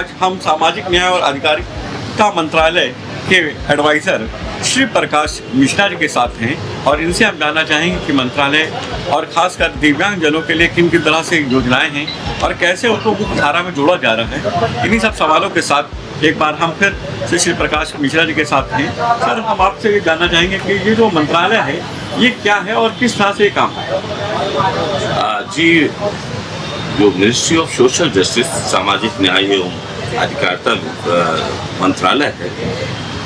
आज हम सामाजिक न्याय और अधिकारिता मंत्रालय के एडवाइज़र श्री प्रकाश मिश्रा जी के साथ हैं और इनसे हम जानना चाहेंगे कि मंत्रालय और खासकर दिव्यांग जनों के लिए किन किन तरह से योजनाएं हैं और कैसे उनको मुख्य धारा में जोड़ा जा रहा है। इन्हीं सब सवालों के साथ एक बार हम फिर श्री प्रकाश मिश्रा जी के साथ हैं। सर, हम आपसे ये जानना चाहेंगे कि ये जो मंत्रालय है ये क्या है और किस तरह से ये काम है। जी, जो मिनिस्ट्री ऑफ सोशल जस्टिस सामाजिक न्याय एवं अधिकारिता मंत्रालय है,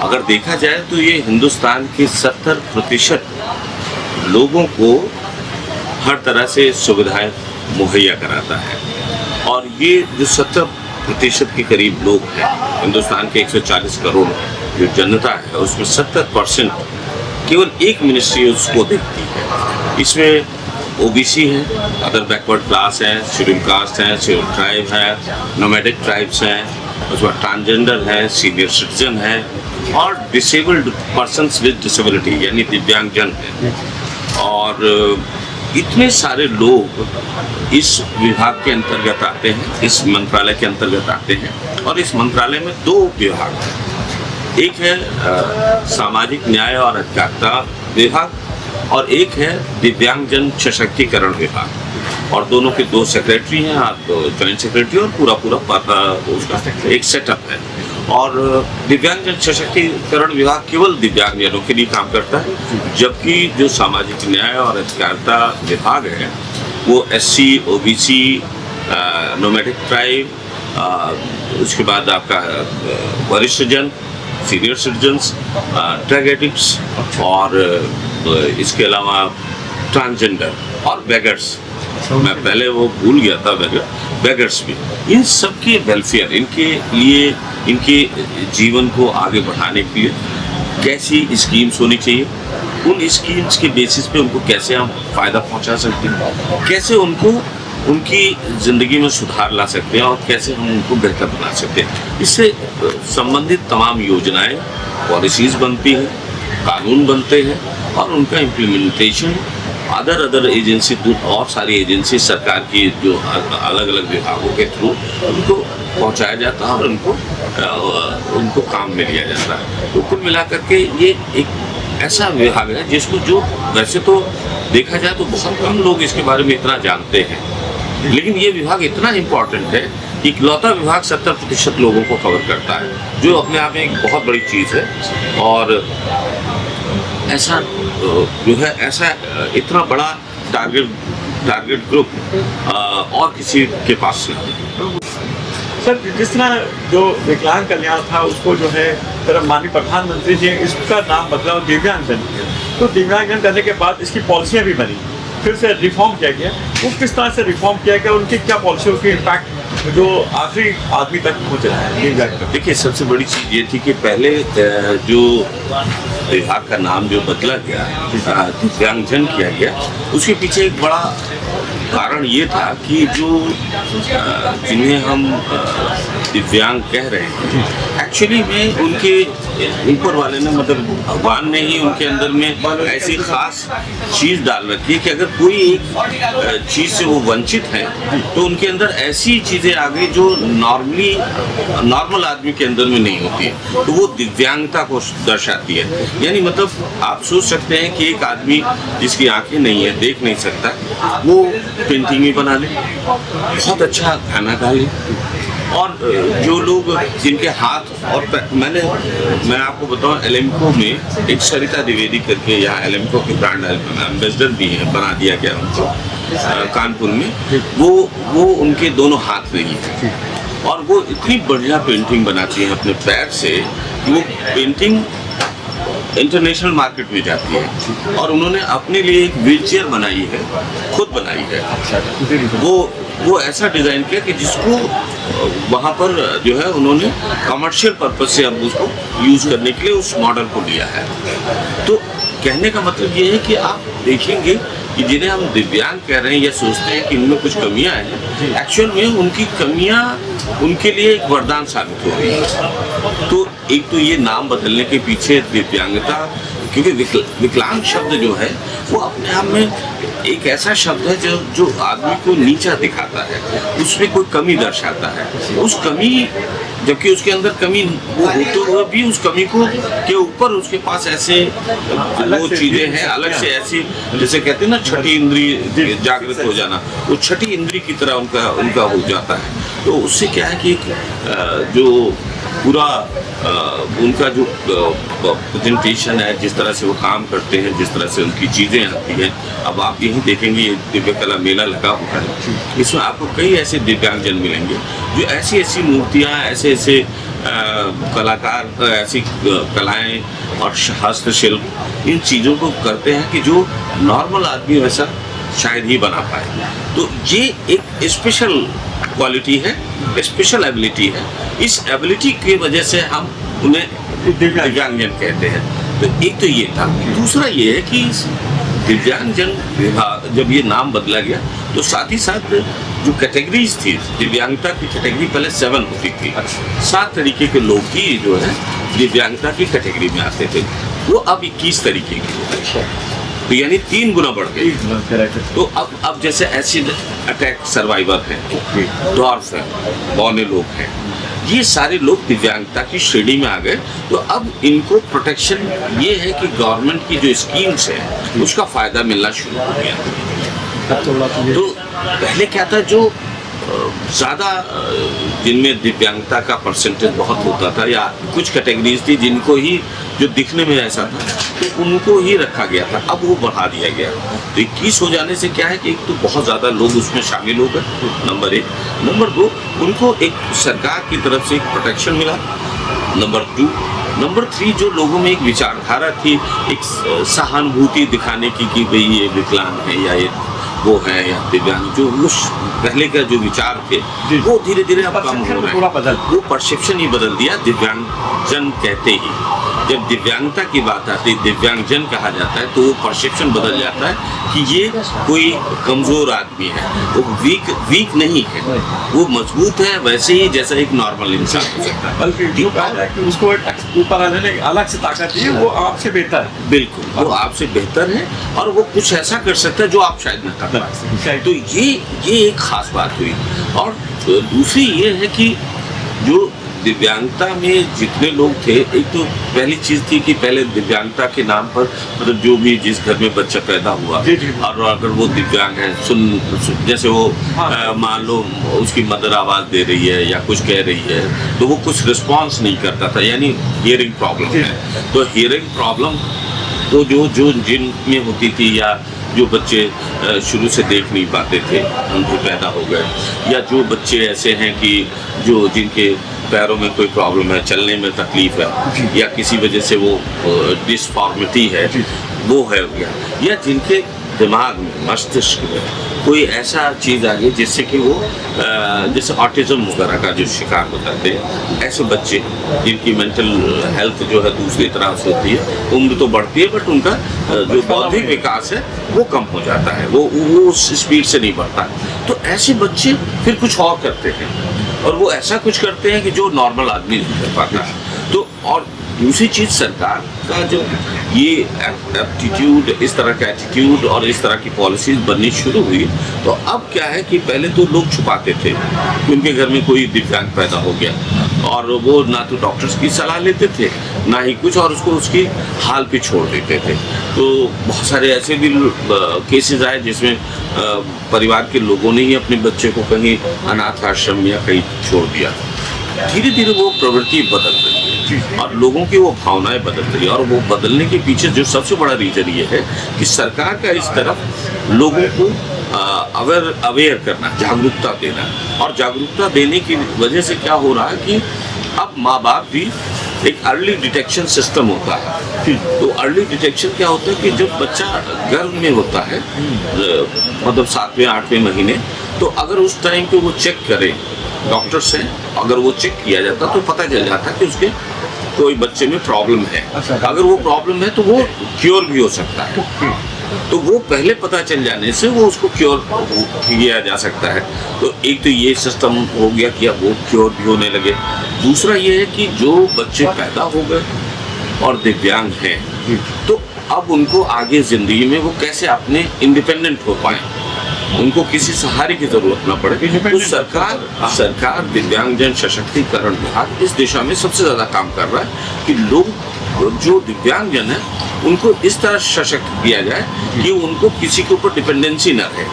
अगर देखा जाए तो ये हिंदुस्तान के 70% लोगों को हर तरह से सुविधाएं मुहैया कराता है। और ये जो 70% के करीब लोग हैं, हिंदुस्तान के 140 करोड़ जो जनता है उसमें 70% केवल एक मिनिस्ट्री उसको देखती है। इसमें ओबीसी है, अदर बैकवर्ड क्लास है, शेड्यूल कास्ट है, शेड्यूल ट्राइब है, नोमैडिक ट्राइब्स हैं, उसके बाद ट्रांसजेंडर है, सीनियर सिटीजन है और डिसेबल्ड पर्सन्स विद डिसेबिलिटी यानी दिव्यांगजन है। और इतने सारे लोग इस विभाग के अंतर्गत आते हैं, इस मंत्रालय के अंतर्गत आते हैं। और इस मंत्रालय में 2 विभाग हैं, एक है सामाजिक न्याय और अधिकारिता विभाग और एक है दिव्यांगजन सशक्तिकरण विभाग। और दोनों के 2 सेक्रेटरी हैं, आप जॉइंट सेक्रेटरी और पूरा उसका एक सेटअप है। और दिव्यांगजन सशक्तिकरण विभाग केवल दिव्यांगजनों के लिए काम करता है, जबकि जो सामाजिक न्याय और अधिकारिता विभाग है वो SC, OBC, नोमैडिक ट्राइब, उसके बाद आपका वरिष्ठ जन, सीनियर सिटीजन्स, ड्रग एडिक्ट्स और इसके अलावा ट्रांसजेंडर और बेगर्स, मैं पहले वो भूल गया था, बेगर्स भी, इन सब के वेलफेयर, इनके लिए, इनके जीवन को आगे बढ़ाने के लिए कैसी स्कीम्स होनी चाहिए, उन स्कीम्स के बेसिस पे उनको कैसे हम फ़ायदा पहुंचा सकते हैं, कैसे उनको उनकी ज़िंदगी में सुधार ला सकते हैं और कैसे हम उनको बेहतर बना सकते हैं। इससे संबंधित तमाम योजनाएं, पॉलिसीज़ बनती हैं, कानून बनते हैं और उनका इम्प्लीमेंटेशन अदर एजेंसी, और सारी एजेंसी सरकार की जो अलग अलग विभागों के थ्रू उनको पहुंचाया जाता है और उनको काम में लिया जाता है। तो कुल मिलाकर के ये एक ऐसा विभाग है जिसको, जो वैसे तो देखा जाए तो बहुत कम लोग इसके बारे में इतना जानते हैं, लेकिन ये विभाग इतना इम्पोर्टेंट है कि इकलौता विभाग 70% लोगों को कवर करता है, जो अपने आप में एक बहुत बड़ी चीज़ है। और ऐसा जो है, ऐसा इतना बड़ा टारगेट ग्रुप और किसी के पास नहीं। सर, जिस तरह जो विकलांग कल्याण था उसको जो है फिर माननीय प्रधानमंत्री जी इसका नाम बदला और दिव्यांगजन किया, तो दिव्यांगजन करने के बाद इसकी पॉलिसियाँ भी बनी, फिर से रिफॉर्म किया गया। वो किस तरह से रिफॉर्म किया गया, उनकी क्या पॉलिसियों की इम्पैक्ट जो आखिरी आदमी तक पहुँच रहा है। देखिए, सबसे बड़ी चीज़ ये थी कि पहले जो विभाग का नाम जो बदला गया, दिव्यांगजन किया गया, उसके पीछे एक बड़ा कारण ये था कि जो जिन्हें हम दिव्यांग कह रहे हैं, एक्चुअली में उनके ऊपर वाले ने, मतलब भगवान ने ही उनके अंदर में ऐसी खास चीज़ डाल रखी है कि अगर कोई एक चीज़ से वो वंचित हैं तो उनके अंदर ऐसी चीज़ें आ गई जो नॉर्मल आदमी के अंदर में नहीं होती है, तो वो दिव्यांगता को दर्शाती है। यानी मतलब आप सोच सकते हैं कि एक आदमी जिसकी आंखें नहीं है, देख नहीं सकता, वो पेंटिंग भी बना ले, बहुत अच्छा गाना गा ले, और जो लोग जिनके हाथ और मैं आपको बताऊं, एलेम्को में एक सरिता द्विवेदी करके, यहाँ एलेम्को के ब्रांड एम्बेसडर भी हैं, बना दिया गया उनको कानपुर में, वो उनके दोनों हाथ नहीं है और वो इतनी बढ़िया पेंटिंग बनाती हैं अपने पैर से कि वो पेंटिंग इंटरनेशनल मार्केट में जाती है। और उन्होंने अपने लिए एक व्हीलचेयर बनाई है, खुद बनाई है। वो ऐसा डिज़ाइन किया कि जिसको वहाँ पर जो है उन्होंने कमर्शियल पर्पज से अब उसको यूज़ करने के लिए उस मॉडल को लिया है। तो कहने का मतलब ये है कि आप देखेंगे कि जिन्हें हम दिव्यांग कह रहे हैं या सोचते हैं कि इनमें कुछ कमियां हैं, एक्चुअल में उनकी कमियां उनके लिए एक वरदान साबित हो रही है। तो एक तो ये नाम बदलने के पीछे दिव्यांगता, क्योंकि विकलांग शब्द जो है वो अपने आप में एक ऐसा शब्द है जो आदमी को नीचा दिखाता है, उसमें कोई कमी दर्शाता है। उस कमी जबकि उसके अंदर कमी वो होते हुए भी उस कमी को के ऊपर उसके पास ऐसे वो चीजें हैं अलग से ऐसी, जैसे कहते हैं ना छठी इंद्री जागृत हो जाना, वो छठी इंद्री की तरह उनका हो जाता है। तो उससे क्या है कि जो पूरा उनका जो प्रेजेंटेशन है, जिस तरह से वो काम करते हैं, जिस तरह से उनकी चीज़ें आती हैं। अब आप यहीं देखेंगे ये दिव्य कला मेला लगा हुआ है, इसमें आपको कई ऐसे दिव्यांगजन मिलेंगे जो ऐसी ऐसी मूर्तियाँ, ऐसे ऐसे कलाकार, ऐसी कलाएं और हस्तशिल्प इन चीज़ों को करते हैं कि जो नॉर्मल आदमी वैसा शायद ही बना पाए। तो ये एक स्पेशल क्वालिटी है, स्पेशल एबिलिटी है। इस एबिलिटी की वजह से हम उन्हें दिव्यांगजन कहते हैं। तो एक तो ये था। दूसरा ये है कि दिव्यांगजन विभाग जब ये नाम बदला गया तो साथ ही साथ जो कैटेगरीज थी, दिव्यांगता की कैटेगरी पहले 7 होती थी। 7 तरीके के लोग ही जो है दिव्यांगता की कैटेगरी में आते थे, वो अब 21 तरीके के, तो यानी 3 गुना बढ़ गए। तो अब जैसे एसिड अटैक सर्वाइवर हैं, डॉर्फ हैं, बौने लोग हैं, ये सारे लोग दिव्यांगता की श्रेणी में आ गए। तो अब इनको प्रोटेक्शन ये है कि गवर्नमेंट की जो स्कीम्स है उसका फायदा मिलना शुरू हो गया। तो पहले क्या था, जो ज़्यादा जिनमें दिव्यांगता का परसेंटेज बहुत होता था, या कुछ कैटेगरीज थी जिनको ही जो दिखने में ऐसा था तो उनको ही रखा गया था, अब वो बढ़ा दिया गया। तो 21 हो जाने से क्या है कि एक तो बहुत ज़्यादा लोग उसमें शामिल हो गए, नंबर 1। नंबर 2, उनको एक सरकार की तरफ से एक प्रोटेक्शन मिला। नंबर 2, नंबर 3, जो लोगों में एक विचारधारा थी, एक सहानुभूति दिखाने की कि भाई ये विकलांग है या ये वो है या दिव्यांग, जो उस पहले का जो विचार थे वो धीरे धीरे अब कम हो रहे हैं। वो परसेप्शन ही बदल दिया दिव्यांगजन कहते ही। जब दिव्यांगता की बात आती है, दिव्यांगजन कहा जाता है, तो वो परसेप्शन बदल जाता है कि ये कोई कमज़ोर आदमी है, वो वीक नहीं है, वो मजबूत है वैसे ही जैसा एक नॉर्मल इंसान हो सकता है। बल्कि उसको ऊपर आने अलग से ताकत है, वो आपसे बेहतर है। बिल्कुल, वो आपसे बेहतर है और वो कुछ ऐसा कर सकता है जो आप शायद न कर पाए। तो ये एक खास बात हुई। और दूसरी ये है कि जो दिव्यांगता में जितने लोग थे, एक तो पहली चीज थी कि पहले दिव्यांगता के नाम पर मतलब जो भी जिस घर में बच्चा पैदा हुआ और अगर वो दिव्यांग है, जैसे वो मान लो उसकी मदर आवाज दे रही है या कुछ कह रही है तो वो कुछ रिस्पॉन्स नहीं करता था, यानी हियरिंग प्रॉब्लम है। तो हियरिंग प्रॉब्लम तो जो जिन में होती थी, या जो बच्चे शुरू से देख नहीं पाते थे उनको पैदा हो गए, या जो बच्चे ऐसे हैं कि जो जिनके पैरों में कोई प्रॉब्लम है, चलने में तकलीफ है, या किसी वजह से वो डिसफॉर्मिटी है वो है हो गया, या जिनके दिमाग में, मस्तिष्क में कोई ऐसा चीज़ आ गई जिससे कि वो जैसे ऑटिज्म वगैरह का जो शिकार हो जाते हैं, ऐसे बच्चे जिनकी मेंटल हेल्थ जो है दूसरी तरह से होती है, उम्र तो बढ़ती है बट उनका जो बौद्धिक विकास है वो कम हो जाता है, वो उस स्पीड से नहीं बढ़ता। तो ऐसे बच्चे फिर कुछ और करते हैं और वो ऐसा कुछ करते हैं कि जो नॉर्मल आदमी नहीं कर पाता है। तो और दूसरी चीज़, सरकार का जो ये एप्टीट्यूड, इस तरह का एटीट्यूड और इस तरह की पॉलिसीज बननी शुरू हुई, तो अब क्या है कि पहले तो लोग छुपाते थे कि उनके घर में कोई दिव्यांग पैदा हो गया और वो ना तो डॉक्टर्स की सलाह लेते थे ना ही कुछ, और उसको उसकी हाल पे छोड़ देते थे। तो बहुत सारे ऐसे भी केसेस आए जिसमें परिवार के लोगों ने ही अपने बच्चे को कहीं अनाथ आश्रम या कहीं छोड़ दिया। धीरे धीरे वो प्रवृत्ति बदल रही है और लोगों की वो भावनाएं बदल रही है, और वो बदलने के पीछे जो सबसे बड़ा रीजन ये है कि सरकार का इस तरफ लोगों को अवेयर करना, जागरूकता देना, और जागरूकता देने की वजह से क्या हो रहा है कि अब माँ बाप भी एक अर्ली डिटेक्शन सिस्टम होता है। तो अर्ली डिटेक्शन क्या होता है कि जब बच्चा गर्भ में होता है, मतलब 7वें 8वें महीने, तो अगर उस टाइम पे वो चेक करे डॉक्टर से, अगर वो चेक किया जाता तो पता चल जाता कि उसके कोई बच्चे में प्रॉब्लम है। अगर वो प्रॉब्लम है तो वो क्योर भी हो सकता है। तो वो पहले पता चल जाने से वो उसको क्योर किया जा सकता है। तो एक तो ये सिस्टम हो गया कि अब वो क्योर भी होने लगे। दूसरा ये है कि जो बच्चे पैदा हो गए और दिव्यांग हैं, तो अब उनको आगे ज़िंदगी में वो कैसे अपने इंडिपेंडेंट हो पाए, उनको किसी सहारे की जरूरत न पड़े, तो सरकार दिव्यांगजन सशक्तिकरण विभाग इस दिशा में सबसे ज्यादा काम कर रहा है कि लोग जो दिव्यांगजन है उनको इस तरह सशक्त किया जाए कि उनको किसी के ऊपर डिपेंडेंसी न रहे,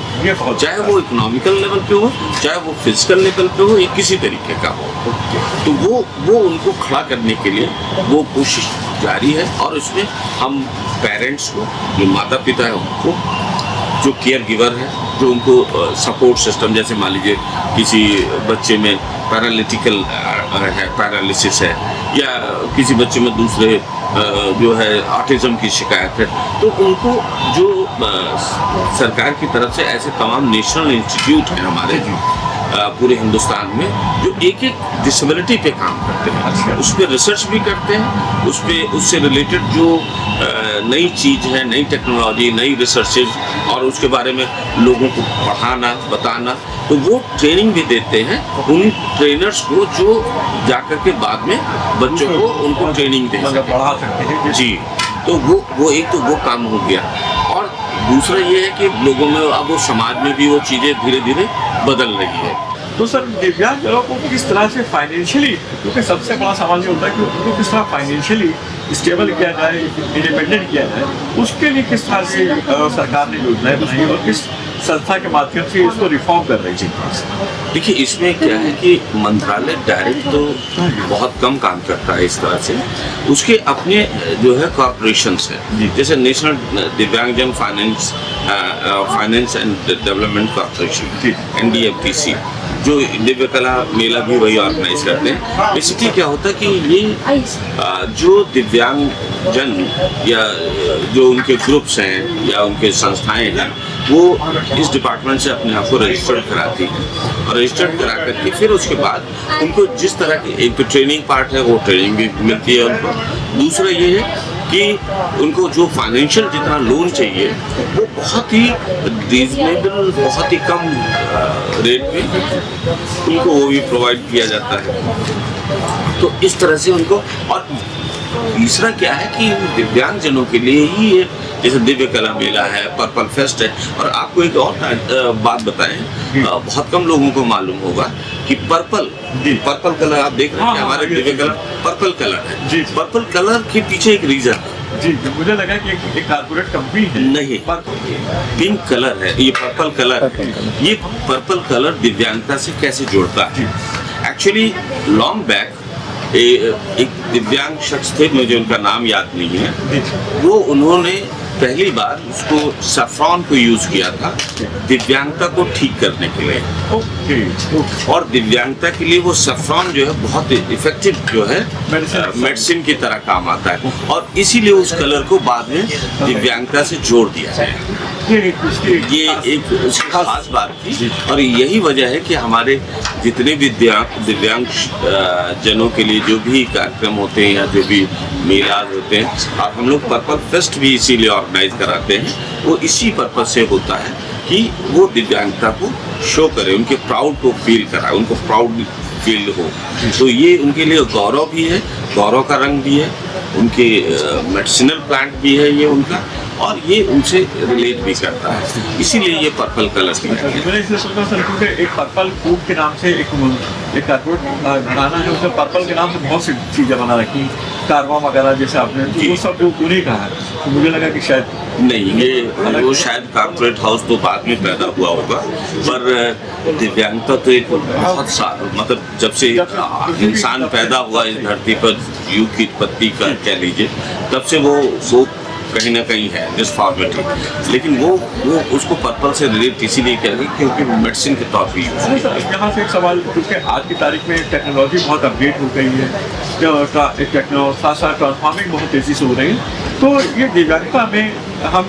चाहे वो इकोनॉमिकल लेवल पे हो, चाहे वो फिजिकल लेवल पे हो, या किसी तरीके का हो। तो वो उनको खड़ा करने के लिए वो कोशिश जारी है। और उसमें हम पेरेंट्स को, जो माता पिता है उनको, जो केयर गिवर है, जो उनको सपोर्ट सिस्टम, जैसे मान लीजिए किसी बच्चे में पैरालिटिकल है, पैरालिसिस है, या किसी बच्चे में दूसरे जो है ऑटिज्म की शिकायत है, तो उनको जो सरकार की तरफ से ऐसे तमाम नेशनल इंस्टीट्यूट हैं हमारे पूरे हिंदुस्तान में, जो एक एक डिसेबिलिटी पे काम करते हैं, उस पर रिसर्च भी करते हैं, उससे रिलेटेड जो नई चीज़ है, नई टेक्नोलॉजी, नई रिसर्चेज, और उसके बारे में लोगों को पढ़ाना, बताना, तो वो ट्रेनिंग भी देते हैं उन ट्रेनर्स को, जो जाकर के बाद में बच्चों को उनको ट्रेनिंग दे बढ़ा सकते हैं जी। तो वो एक तो वो काम हो गया, और दूसरा ये है कि लोगों में अब वो समाज में भी वो चीज़ें धीरे धीरे बदल रही है। तो सर दिव्यांग जनों को किस तरह से फाइनेंशियली, क्योंकि सबसे बड़ा सवाल ये होता है कि उनको किस तरह फाइनेंशियली स्टेबल किया जाए, इंडिपेंडेंट किया जाए, उसके लिए किस तरह से सरकार ने योजनाएं बनाई और किस संस्था के माध्यम से इसको रिफॉर्म कर रही थी? देखिए, इसमें क्या है कि मंत्रालय डायरेक्ट तो बहुत कम काम करता है इस तरह से, उसके अपने जो है कॉर्पोरेशंस है, जैसे नेशनल दिव्यांगजन finance and development corporation, NDFDC, जो दिव्य कला मेला भी वही ऑर्गेनाइज करते हैं। बेसिकली क्या होता है कि ये जो दिव्यांगजन या जो उनके ग्रुप्स हैं या उनके संस्थाएं हैं, वो इस डिपार्टमेंट से अपने आप को रजिस्टर्ड कराती है, और रजिस्टर्ड करा करके फिर उसके बाद उनको जिस तरह की, एक तो ट्रेनिंग पार्ट है, वो ट्रेनिंग भी मिलती है उनको, दूसरा ये है कि उनको जो फाइनेंशियल जितना लोन चाहिए वो बहुत ही रीजनेबल, बहुत ही कम रेट पे उनको वो भी प्रोवाइड किया जाता है। तो इस तरह से उनको, और तीसरा क्या है कि दिव्यांगजनों के लिए ही ये, जैसे दिव्य कला मेला है, पर्पल फेस्ट है, और आपको एक और बात बताएं, बहुत कम लोगों को मालूम होगा कि पर्पल कलर आप देख रहे हैं, हमारे दिव्य कलर पर्पल कलर है। पर्पल कलर के पीछे एक रीजन है जी, मुझे लगा कि एक कारपोरेट कंपनी है। नहीं, पिंक कलर है, ये पर्पल कलर है। ये पर्पल कलर दिव्यांगता से कैसे जोड़ता है? एक्चुअली लॉन्ग बैक एक दिव्यांग शख्स थे, मुझे उनका नाम याद नहीं है, वो उन्होंने पहली बार उसको सैफ्रॉन को यूज किया था दिव्यांगता को ठीक करने के लिए। और दिव्यांगता के लिए वो सैफ्रॉन जो है बहुत इफेक्टिव जो है मेडिसिन की तरह काम आता है, और इसीलिए उस कलर को बाद में दिव्यांगता से जोड़ दिया गया। ये एक उसकी खास बात थी, और यही वजह है कि हमारे जितने भी दिव्यांग जनों के लिए जो भी कार्यक्रम होते हैं या जो भी मेलाज होते हैं, और हम लोग पर्पल फेस्ट भी इसीलिए ऑर्गेनाइज कराते हैं, वो इसी पर्पज से होता है कि वो दिव्यांगता को शो करे, उनके प्राउड को फील कराए, उनको प्राउड फील हो। तो ये उनके लिए गौरव भी है, गौरव का रंग भी है, उनके मेडिसिनल प्लांट भी है ये उनका, और ये उनसे रिलेट भी करता है, इसीलिए ये पर्पल कलर की है। मैंने इसलिए सोचा सर, क्योंकि एक पर्पल फूड के नाम से एक कारपोरेट घराना है, उसने पर्पल के नाम से बहुत सी चीज़ें बना रखी, कारवा वगैरह जैसे आपने, तो वो सब उन्हीं का है। तो मुझे लगा कि शायद नहीं, ये वो शायद कारपोरेट हाउस तो बाद में पैदा हुआ होगा, पर दिव्यांगता तो एक बहुत साल, मतलब जब से इंसान पैदा हुआ इस धरती पर, युग की उत्पत्ति का कह लीजिए, तब से वो कहीं ना कहीं है डिसफॉर्मिटी, लेकिन वो उसको पर्पल से रिलेट इसीलिए कह रही क्योंकि मेडिसिन के तौर पर यूज है। यहाँ से एक सवाल, क्योंकि आज की तारीख में टेक्नोलॉजी बहुत अपडेट हो गई है, साथ ट्रांसफॉर्मिंग बहुत तेज़ी से हो रही है, तो ये दिव्यांगता में हम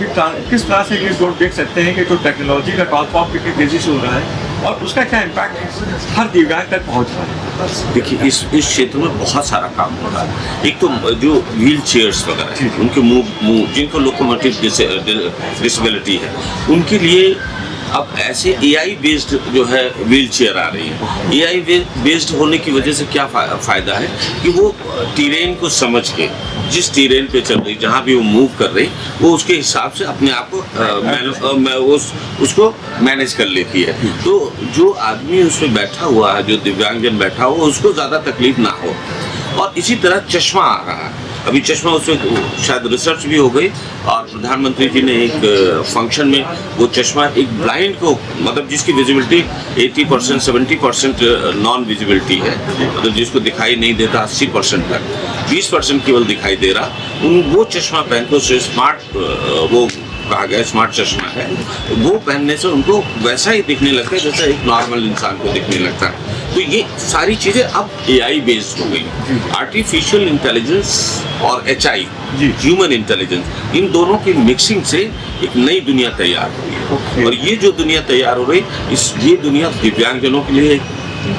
किस तरह से ये जोड़ देख सकते हैं कि जो टेक्नोलॉजी का ट्रांसफॉर्म कितनी तेज़ी से हो रहा है और उसका क्या इम्पैक्ट हर दिव्यांग तक पहुँच रहा है? देखिए, इस क्षेत्र में बहुत सारा काम हो रहा है। एक तो जो व्हील चेयर्स वगैरह हैं, उनके मुंह जिनको लोकोमोटिव डिसेबिलिटी है, उनके लिए अब ऐसे एआई बेस्ड जो है व्हील चेयर आ रही है। एआई बेस्ड होने की वजह से क्या फायदा है कि वो टेरेन को समझ के जिस टेरेन पे चल रही, जहाँ भी वो मूव कर रही, वो उसके हिसाब से अपने आप को उसको मैनेज कर लेती है। तो जो आदमी उसमें बैठा हुआ है, जो दिव्यांगजन बैठा हुआ, उसको ज़्यादा तकलीफ ना हो। और इसी तरह चश्मा आ रहा है, अभी चश्मा उसमें शायद रिसर्च भी हो गई और प्रधानमंत्री जी ने एक फंक्शन में वो चश्मा एक ब्लाइंड को, मतलब जिसकी विजिबिलिटी 80% 70% नॉन विजिबिलिटी है, मतलब जिसको दिखाई नहीं देता 80% तक, 20% केवल दिखाई दे रहा, वो चश्मा पहन के उससे स्मार्ट, वो कहा गया स्मार्ट चश्मा है, वो पहनने से उनको वैसा ही दिखने लगता है जैसा एक नॉर्मल इंसान को दिखने लगता है। तो ये सारी चीज़ें अब एआई बेस्ड हो गई। आर्टिफिशियल इंटेलिजेंस और एचआई, ह्यूमन इंटेलिजेंस, इन दोनों की मिक्सिंग से एक नई दुनिया तैयार हो रही है। और ये जो दुनिया तैयार हो रही, ये दुनिया दिव्यांगजनों के लिए एक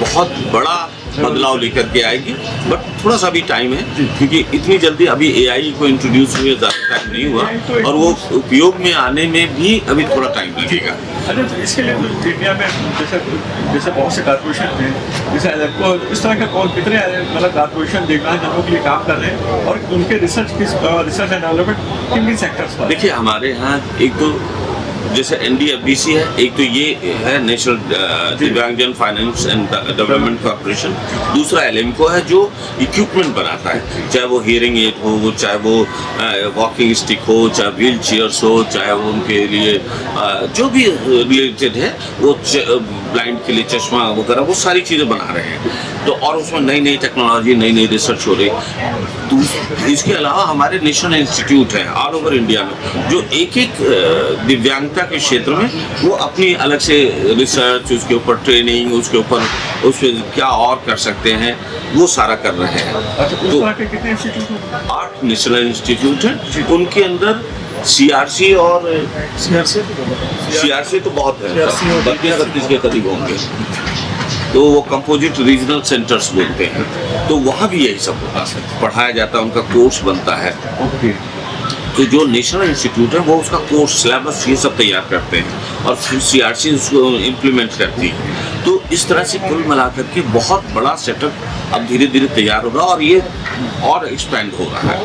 बहुत बड़ा बदलाव लेकर के आएगी। बट थोड़ा सा भी टाइम है, क्योंकि इतनी जल्दी अभी एआई को इंट्रोड्यूस हुए ज़्यादा टाइम नहीं हुआ, और वो उपयोग में आने में भी अभी थोड़ा टाइम लगेगा। अच्छा, तो इसके लिए तो इंडिया में जैसे बहुत से कॉर्पोरेशन हैं, जैसे एलेक्को, इस तरह का कितने मतलब कॉर्पोरेशन दिव्यांगजनों के लिए काम कर रहे हैं, और उनके रिसर्च एंड डेवलपमेंट किन किन सेक्टर्स पर? देखिए, हमारे यहाँ एक तो जैसे एनडीएफबीसी है, एक तो ये है नेशनल दिव्यांगजन फाइनेंस एंड डेवलपमेंट कॉर्पोरेशन, दूसरा एलएमको है जो इक्विपमेंट बनाता है, चाहे वो हियरिंग एड हो, चाहे वो वॉकिंग स्टिक हो, चाहे व्हील चेयर्स हो, चाहे वो उनके लिए जो भी रिलेटेड है, वो ब्लाइंड के लिए चश्मा वगैरह, वो सारी चीज़ें बना रहे हैं। तो और उसमें नई नई टेक्नोलॉजी, नई नई रिसर्च हो रही। इसके अलावा हमारे नेशनल इंस्टीट्यूट हैं ऑल ओवर इंडिया में, जो एक एक दिव्यांगता के क्षेत्र में वो अपनी अलग से रिसर्च, उसके ऊपर ट्रेनिंग, उसके ऊपर उस पर क्या और कर सकते हैं, वो सारा कर रहे हैं। तो कितने इंस्टीट्यूट? 8 नेशनल इंस्टीट्यूट हैं, उनके अंदर सीआरसी और सीआरसी तो बहुत है, 32 के करीब होंगे। तो वो कंपोजिट रीजनल सेंटर्स बोलते हैं, तो वहाँ भी यही सब पढ़ाया जाता है, उनका कोर्स बनता है। तो जो नेशनल इंस्टीट्यूट है वो उसका कोर्स, सिलेबस, ये सब तैयार करते हैं, और फिर सीआरसी उसको इम्प्लीमेंट करती है। तो इस तरह से कुल मिलाकर के बहुत बड़ा सेटअप अब धीरे धीरे तैयार हो रहा है, और ये और एक्सपेंड हो रहा है,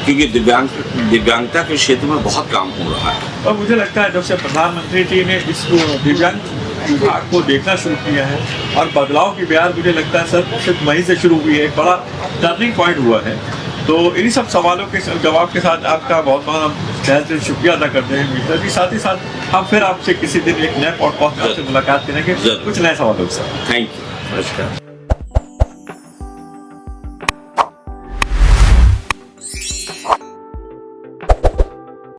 क्योंकि दिव्यांगता के क्षेत्र में बहुत काम हो रहा है। और मुझे लगता है जब से प्रधानमंत्री जी ने इस दिव्यांग विभाग को देखना शुरू किया है, और बदलाव की ब्याज मुझे लगता है सर सिर्फ वहीं से शुरू हुई है, एक बड़ा टर्निंग पॉइंट हुआ है। तो इन्हीं सब सवालों के जवाब के साथ आपका बहुत बहुत हम तहे दिल शुक्रिया अदा करते हैं मिश्रा जी। साथ ही साथ हम फिर आपसे किसी दिन एक नए पॉडकास्ट से मुलाकात करेंगे कुछ नए सवालों के साथ। थैंक यू, नमस्कार।